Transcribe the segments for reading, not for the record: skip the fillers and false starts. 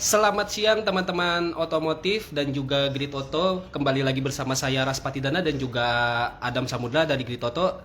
Selamat siang teman-teman otomotif dan juga Grid Auto. Kembali lagi bersama saya Raspati Dana dan juga Adam Samudra dari Grid Auto.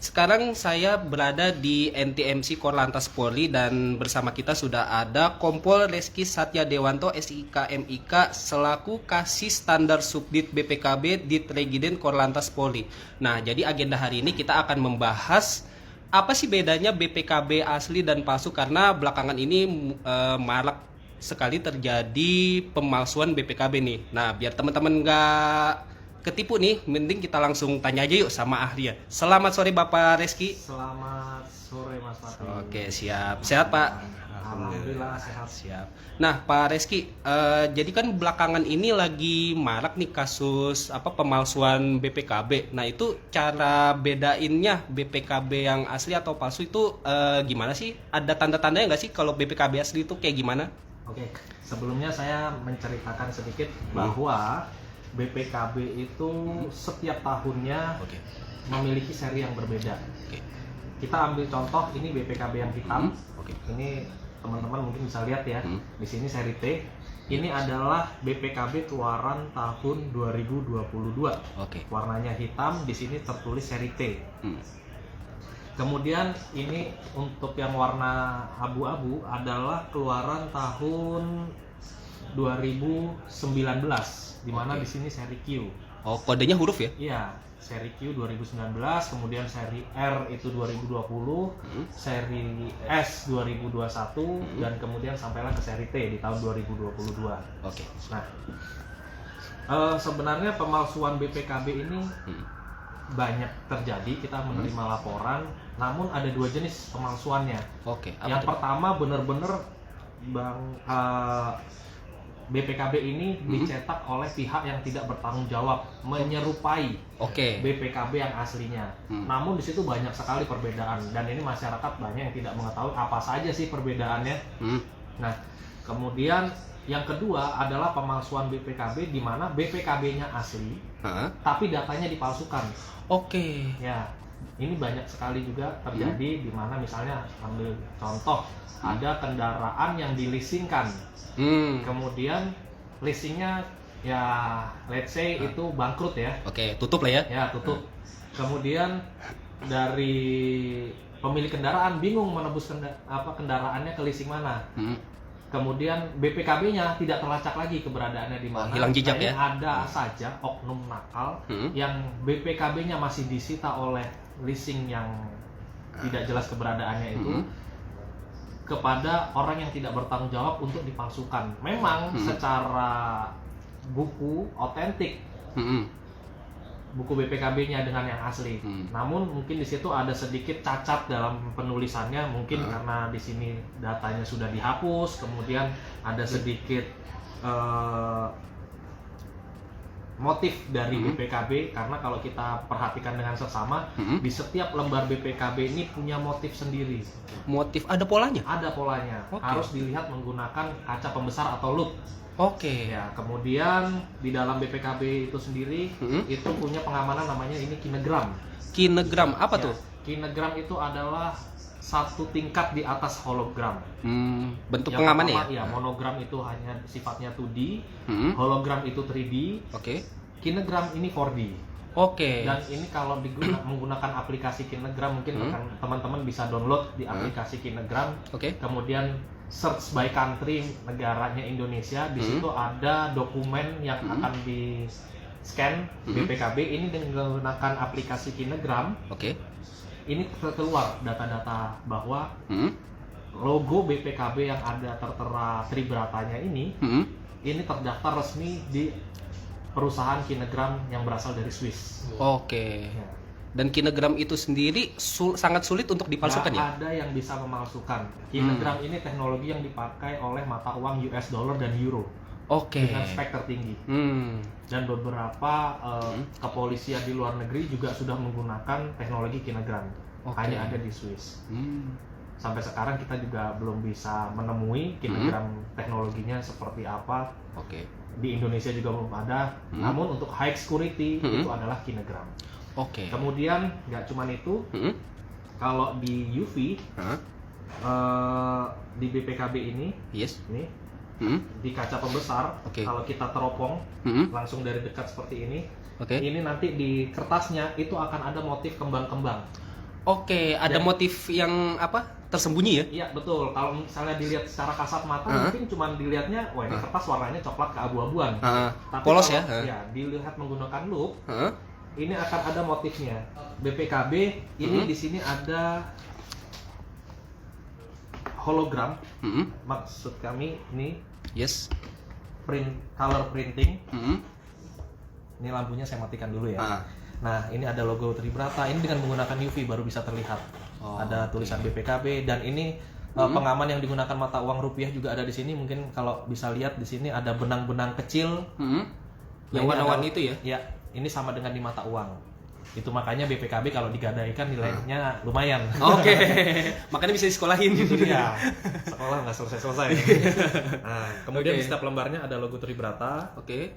Sekarang saya berada di NTMC Korlantas Polri dan bersama kita sudah ada Kompol Reski Satya Dewanto SIK MIK selaku Kasih Standar Subdit BPKB Dit Regiden Korlantas Polri. Nah, jadi agenda hari ini kita akan membahas apa sih bedanya BPKB asli dan palsu, karena belakangan ini marak sekali terjadi pemalsuan BPKB nih. Nah, biar teman-teman nggak ketipu nih, mending kita langsung tanya aja yuk sama ahli ya. Selamat sore Bapak Reski. Selamat sore Mas Fatih. Oke, siap. Sehat Pak? Alhamdulillah sehat. Siap. Nah, Pak Reski, jadi kan belakangan ini lagi marak nih kasus pemalsuan BPKB. Nah, itu cara bedainnya BPKB yang asli atau palsu itu gimana sih? Ada tanda-tandanya nggak sih kalau BPKB asli itu kayak gimana? Oke, sebelumnya saya menceritakan sedikit bahwa BPKB itu setiap tahunnya memiliki seri yang berbeda. Kita ambil contoh, ini BPKB yang hitam. Ini teman-teman mungkin bisa lihat ya. Di sini seri T. Ini adalah BPKB keluaran tahun 2022. Warnanya hitam, di sini tertulis seri T. Kemudian ini untuk yang warna abu-abu adalah keluaran tahun 2019, di mana di sini seri Q. Oh, kodenya huruf ya? Iya, seri Q 2019, kemudian seri R itu 2020, seri S 2021, dan kemudian sampailah ke seri T di tahun 2022. Nah, sebenarnya pemalsuan BPKB ini banyak terjadi, kita menerima laporan, namun ada dua jenis pemalsuannya. Yang pertama benar-benar BPKB ini dicetak oleh pihak yang tidak bertanggung jawab, menyerupai BPKB yang aslinya. Namun di situ banyak sekali perbedaan, dan ini masyarakat banyak yang tidak mengetahui apa saja sih perbedaannya. Nah, kemudian yang kedua adalah pemalsuan BPKB di mana BPKB-nya asli, tapi datanya dipalsukan. Ya, ini banyak sekali juga terjadi di mana misalnya ambil contoh, ada kendaraan yang dileasingkan. Kemudian leasingnya ya let's say itu bangkrut ya. Tutup lah ya. Ya, tutup. Kemudian dari pemilik kendaraan bingung menebus kendaraannya ke leasing mana. Kemudian BPKB-nya tidak terlacak lagi keberadaannya di mana. Hilang jejak ya. Ada saja oknum nakal yang BPKB-nya masih disita oleh leasing yang tidak jelas keberadaannya itu kepada orang yang tidak bertanggung jawab untuk dipalsukan. Memang secara buku otentik buku BPKB-nya dengan yang asli. Namun mungkin di situ ada sedikit cacat dalam penulisannya, mungkin karena di sini datanya sudah dihapus, kemudian ada sedikit motif dari BPKB, karena kalau kita perhatikan dengan seksama, di setiap lembar BPKB ini punya motif sendiri. Motif ada polanya? Ada polanya. Harus dilihat menggunakan kaca pembesar atau lup. Ya, kemudian di dalam BPKB itu sendiri itu punya pengamanan namanya ini kinegram. Kinegram apa tuh? Kinegram itu adalah satu tingkat di atas hologram. Bentuk pengamannya ya? Ya, monogram itu hanya sifatnya 2D, hologram itu 3D, kinegram ini 4D. Dan ini kalau menggunakan aplikasi kinegram, mungkin teman-teman bisa download di aplikasi kinegram. Kemudian search by country, negaranya Indonesia, di situ ada dokumen yang akan di scan BPKB ini dengan menggunakan aplikasi kinegram. Ini keluar data-data bahwa logo BPKB yang ada tertera Tribratanya ini terdaftar resmi di perusahaan kinegram yang berasal dari Swiss. Dan kinegram itu sendiri sangat sulit untuk dipalsukan ya? Ada yang bisa memalsukan. Kinegram ini teknologi yang dipakai oleh mata uang US dollar dan euro. Dengan spek tertinggi. Dan beberapa kepolisian di luar negeri juga sudah menggunakan teknologi kinegram. Hanya ada di Swiss. Sampai sekarang kita juga belum bisa menemui kinegram teknologinya seperti apa. Di Indonesia juga belum ada. Namun untuk high security itu adalah kinegram. Kemudian nggak cuma itu, kalau di UV di BPKB ini, di kaca pembesar. Kalau kita teropong langsung dari dekat seperti ini, ini nanti di kertasnya itu akan ada motif kembang-kembang. Ada motif yang apa? Tersembunyi ya? Iya, betul. Kalau misalnya dilihat secara kasat mata mungkin cuma dilihatnya wah ini kertas warnanya coklat keabu-abuan. Tapi polos kalau, ya? Dilihat menggunakan loop, ini akan ada motifnya. BPKB ini di sini ada hologram. Maksud kami ini color printing. Ini lampunya saya matikan dulu ya. Nah, ini ada logo Tribrata. Ini dengan menggunakan UV baru bisa terlihat. Ada tulisan BPKB dan ini pengaman yang digunakan mata uang rupiah juga ada di sini. Mungkin kalau bisa lihat di sini ada benang-benang kecil. Yang warna-warni itu ya? Ya, ini sama dengan di mata uang. Itu makanya BPKB kalau digadaikan nilainya lumayan. Makanya bisa disekolahin. Itu dia. Sekolah nggak selesai-selesai. Nah, kemudian di setiap lembarnya ada logo Tribrata.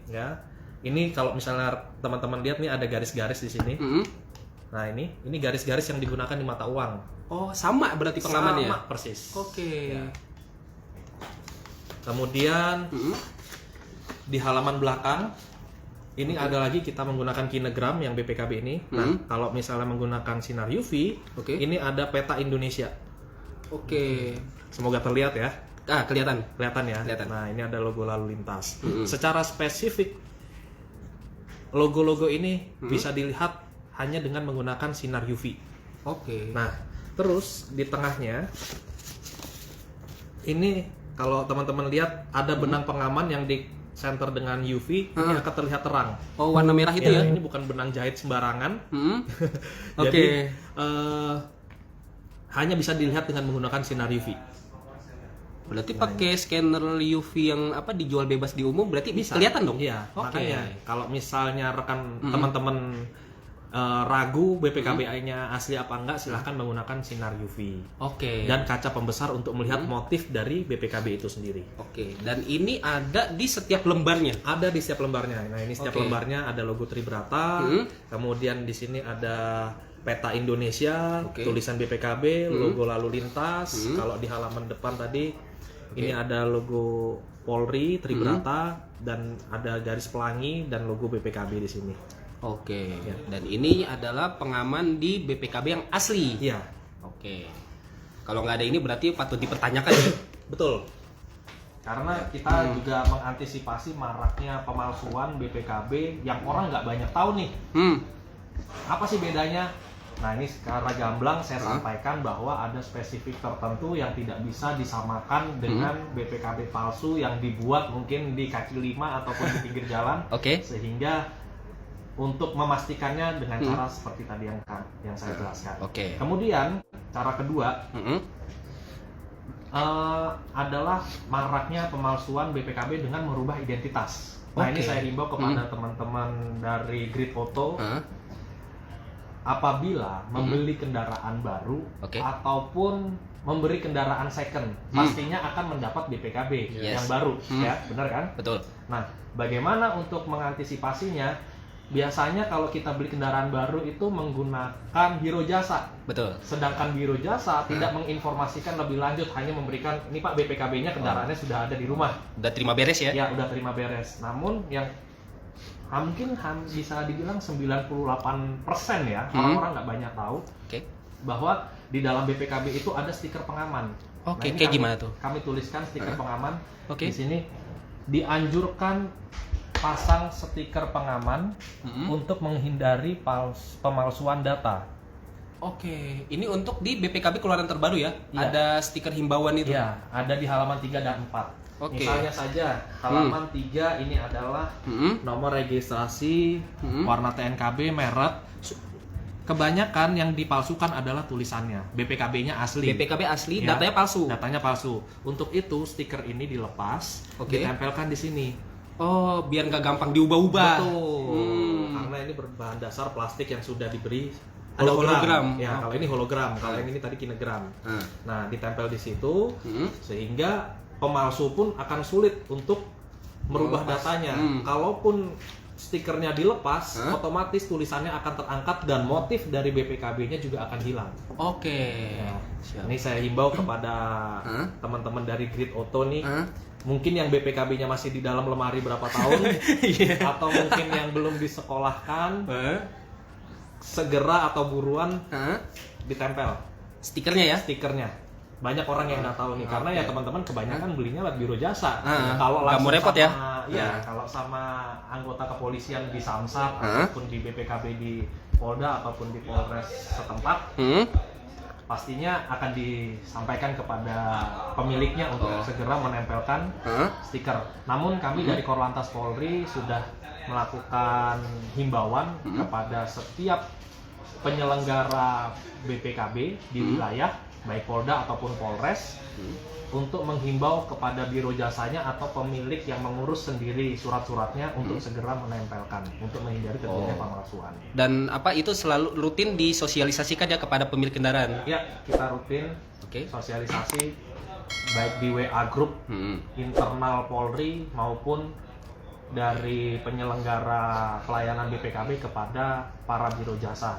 Ya. Ini kalau misalnya teman-teman lihat nih ada garis-garis di sini. Nah, ini garis-garis yang digunakan di mata uang. Sama berarti pengamannya. Sama persis. Ya. Kemudian di halaman belakang ini ada lagi kita menggunakan kinegram yang BPKB ini. Nah, kalau misalnya menggunakan sinar UV, ini ada peta Indonesia. Semoga terlihat ya. Kelihatan ya. Nah, ini ada logo lalu lintas. Secara spesifik logo-logo ini bisa dilihat hanya dengan menggunakan sinar UV. Nah, terus di tengahnya ini kalau teman-teman lihat ada benang pengaman yang di center dengan UV, ini akan terlihat terang. Warna merah itu ya? Ini bukan benang jahit sembarangan. Jadi hanya bisa dilihat dengan menggunakan sinar UV. Berarti pakai scanner UV yang dijual bebas di umum berarti bisa kelihatan dong? Iya, makanya kalau misalnya rekan teman-teman ragu BPKB-nya asli apa enggak, silahkan menggunakan sinar UV. Dan kaca pembesar untuk melihat motif dari BPKB itu sendiri. Dan ini ada di setiap lembarnya? Ada di setiap lembarnya. Nah, ini setiap lembarnya ada logo Tribrata. Kemudian di sini ada peta Indonesia, tulisan BPKB, logo lalu lintas. Kalau di halaman depan tadi ini ada logo Polri, Tribrata, dan ada garis pelangi dan logo BPKB di sini. Dan ini adalah pengaman di BPKB yang asli. Iya. Kalau nggak ada ini berarti patut dipertanyakan ya? Betul. Karena kita juga mengantisipasi maraknya pemalsuan BPKB yang orang nggak banyak tahu nih. Apa sih bedanya? Nah, ini secara gamblang saya sampaikan bahwa ada spesifik tertentu yang tidak bisa disamakan dengan BPKB palsu yang dibuat mungkin di kaki lima ataupun di pinggir jalan. Sehingga untuk memastikannya dengan cara seperti tadi yang saya jelaskan. Kemudian cara kedua adalah maraknya pemalsuan BPKB dengan merubah identitas. Nah, ini saya himbau kepada teman-teman dari Grid Auto. Apabila membeli kendaraan baru ataupun memberi kendaraan second, pastinya akan mendapat BPKB yang baru, ya, benar kan? Betul. Nah, bagaimana untuk mengantisipasinya? Biasanya kalau kita beli kendaraan baru itu menggunakan biro jasa. Sedangkan biro jasa tidak menginformasikan lebih lanjut, hanya memberikan ini Pak BPKB-nya kendaraannya sudah ada di rumah. Udah terima beres ya? Ya, udah terima beres. Namun yang mungkin bisa dibilang 98% ya, orang-orang nggak banyak tahu bahwa di dalam BPKB itu ada stiker pengaman. Kayak gimana tuh? Kami tuliskan stiker pengaman. Di sini dianjurkan pasang stiker pengaman untuk menghindari pemalsuan data. Ini untuk di BPKB keluaran terbaru ya? Ada stiker himbauan itu? Iya, ada di halaman 3 dan 4. Misalnya saja halaman 3 ini adalah nomor registrasi, warna TNKB, merek. Kebanyakan yang dipalsukan adalah tulisannya. BPKB-nya asli. BPKB asli, ya, datanya palsu. Datanya palsu. Untuk itu stiker ini dilepas, ditempelkan di sini. Biar nggak gampang diubah-ubah. Betul. Karena ini berbahan dasar plastik yang sudah diberi hologram. Ya, kalau ini hologram, kalau yang ini tadi kinegram. Nah, ditempel di situ sehingga pemalsu pun akan sulit untuk merubah datanya. Kalaupun stikernya dilepas, otomatis tulisannya akan terangkat dan motif dari BPKB-nya juga akan hilang. Oke. Nah, ini saya himbau kepada teman-teman dari Grid Auto nih. Mungkin yang BPKB-nya masih di dalam lemari berapa tahun, atau mungkin yang belum disekolahkan, segera atau buruan ditempel stikernya ya. Stikernya. Banyak orang yang nggak tahu nih, karena ya teman-teman kebanyakan belinya lewat biro jasa. Kalau nggak mau langsung repot sama, ya. kalau sama anggota kepolisian di Samsat ataupun di BPKB di Polda ataupun di Polres setempat, pastinya akan disampaikan kepada pemiliknya untuk segera menempelkan stiker. Namun kami dari Korlantas Polri sudah melakukan himbauan kepada setiap penyelenggara BPKB di wilayah, baik Polda ataupun Polres, untuk menghimbau kepada biro jasanya atau pemilik yang mengurus sendiri surat-suratnya untuk segera menempelkan, untuk menghindari terjadinya pemalsuan. Dan apa itu selalu rutin disosialisasikan ya kepada pemilik kendaraan? Ya, kita rutin sosialisasi baik di WA group internal Polri maupun dari penyelenggara pelayanan BPKB kepada para biro jasa.